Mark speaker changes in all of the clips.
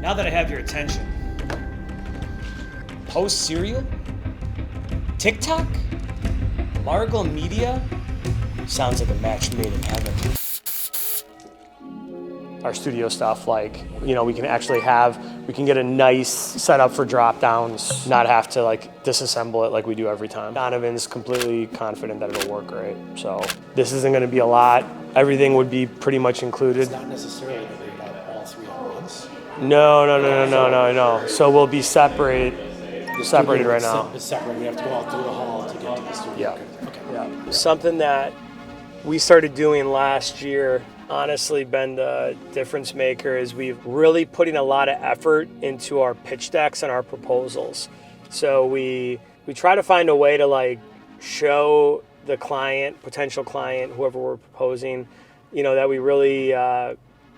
Speaker 1: Now that I have your attention, Post Cereal? TikTok? Margle Media? Sounds like a match made in heaven. Our studio stuff, like, you know, we can get a nice setup for drop downs, not have to like disassemble it like we do every time. Donovan's completely confident that it'll work great. So this isn't gonna be a lot. Everything would be pretty much included.
Speaker 2: It's not necessarily that they have all three at once.
Speaker 1: No. So we'll be separated right now.
Speaker 2: It's separate. We have to go out through the hall to get to the studio.
Speaker 1: Yeah.
Speaker 2: Okay.
Speaker 1: Yeah. Something that we started doing last year, honestly been the difference maker, is we've really putting a lot of effort into our pitch decks and our proposals. So we try to find a way to like show the client, potential client, whoever we're proposing, you know, that we really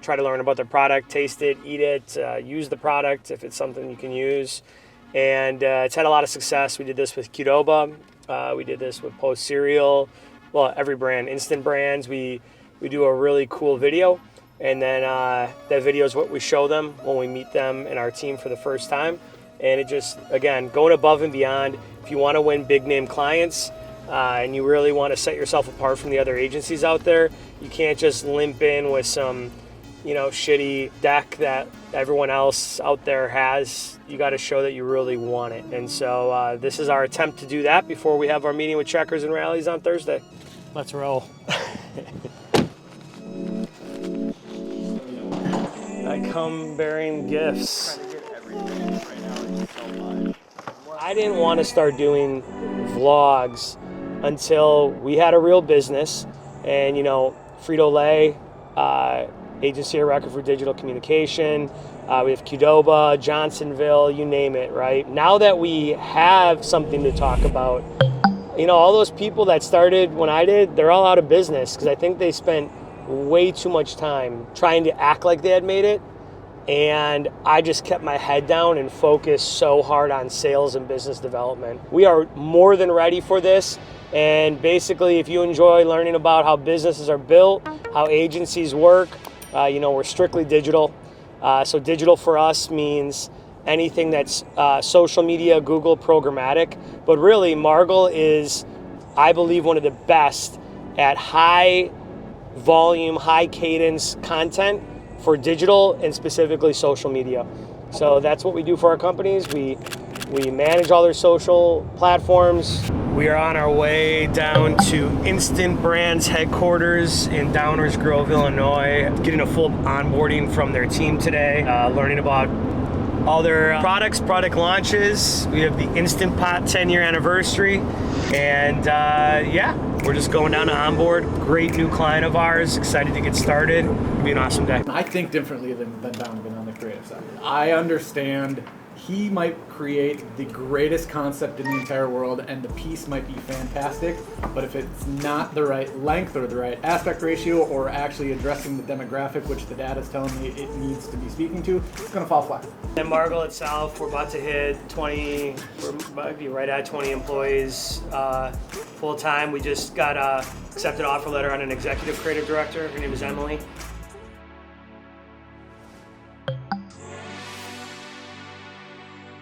Speaker 1: try to learn about their product, taste it, eat it, use the product if it's something you can use. And it's had a lot of success. We did this with QDOBA. We did this with Post Cereal. Well, every brand, Instant Brands. We do a really cool video, and then that video is what we show them when we meet them and our team for the first time. And it just, again, going above and beyond. If you want to win big name clients and you really want to set yourself apart from the other agencies out there, you can't just limp in with some, you know, shitty deck that everyone else out there has. You got to show that you really want it. And so this is our attempt to do that before we have our meeting with Checkers and Rallies on Thursday. Let's roll. I come bearing gifts. I didn't want to start doing vlogs until we had a real business, and you know, Frito-Lay, agency of record for digital communication. We have QDOBA, Johnsonville, you name it, right? Now that we have something to talk about, you know, all those people that started when I did, they're all out of business because I think they spent way too much time trying to act like they had made it. And I just kept my head down and focused so hard on sales and business development. We are more than ready for this. And basically, if you enjoy learning about how businesses are built, how agencies work, you know, we're strictly digital. So digital for us means anything that's social media, Google, programmatic. But really, Margle is, I believe, one of the best at high volume, high cadence content for digital and specifically social media. So that's what we do for our companies. We manage all their social platforms. We are on our way down to Instant Brands headquarters in Downers Grove, Illinois, getting a full onboarding from their team today, learning about all their products, product launches. We have the Instant Pot 10-year anniversary. And yeah, we're just going down to onboard. Great new client of ours, excited to get started. It'll be an awesome day.
Speaker 3: I think differently than Donovan on the creative side. I understand he might create the greatest concept in the entire world and the piece might be fantastic, but if it's not the right length or the right aspect ratio or actually addressing the demographic, which the data is telling me it needs to be speaking to, it's going to fall flat.
Speaker 1: And Margle itself, we're about to hit 20, we're about to be right at 20 employees full time. We just got accepted offer letter on an executive creative director. Her name is Emily.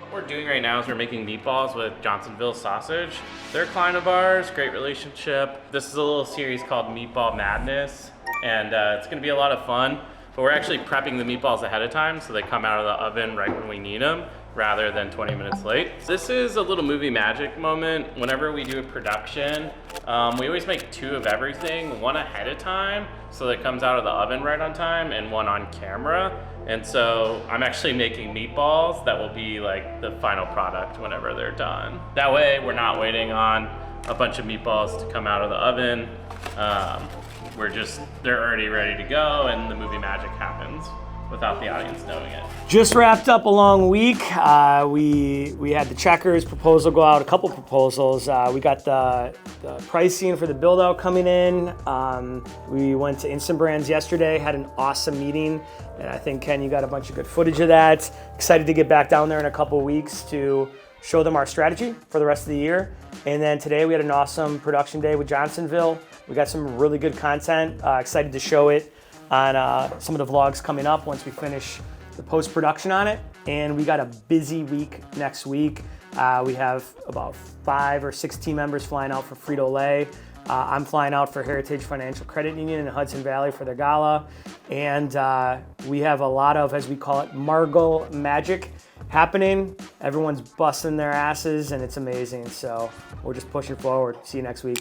Speaker 4: What we're doing right now is we're making meatballs with Johnsonville sausage. They're a client of ours, great relationship. This is a little series called Meatball Madness, and it's gonna be a lot of fun, but we're actually prepping the meatballs ahead of time so they come out of the oven right when we need them, rather than 20 minutes late. This is a little movie magic moment. Whenever we do a production, we always make 2 of everything, 1 ahead of time, so that it comes out of the oven right on time, and 1 on camera. And so I'm actually making meatballs that will be like the final product whenever they're done. That way we're not waiting on a bunch of meatballs to come out of the oven. They're already ready to go, and the movie magic happens without the audience knowing it.
Speaker 1: Just wrapped up a long week. We had the Checkers proposal go out, a couple proposals. We got the pricing for the build out coming in. We went to Instant Brands yesterday, had an awesome meeting. And I think, Ken, you got a bunch of good footage of that. Excited to get back down there in a couple weeks to show them our strategy for the rest of the year. And then today we had an awesome production day with Johnsonville. We got some really good content. Excited to show it on some of the vlogs coming up once we finish the post-production on it, and we got a busy week next week. We have about 5 or 6 team members flying out for Frito-Lay. I'm flying out for Heritage Financial Credit Union in Hudson Valley for their gala. And we have a lot of, as we call it, Margle magic happening. Everyone's busting their asses and it's amazing. So we're just pushing forward. See you next week.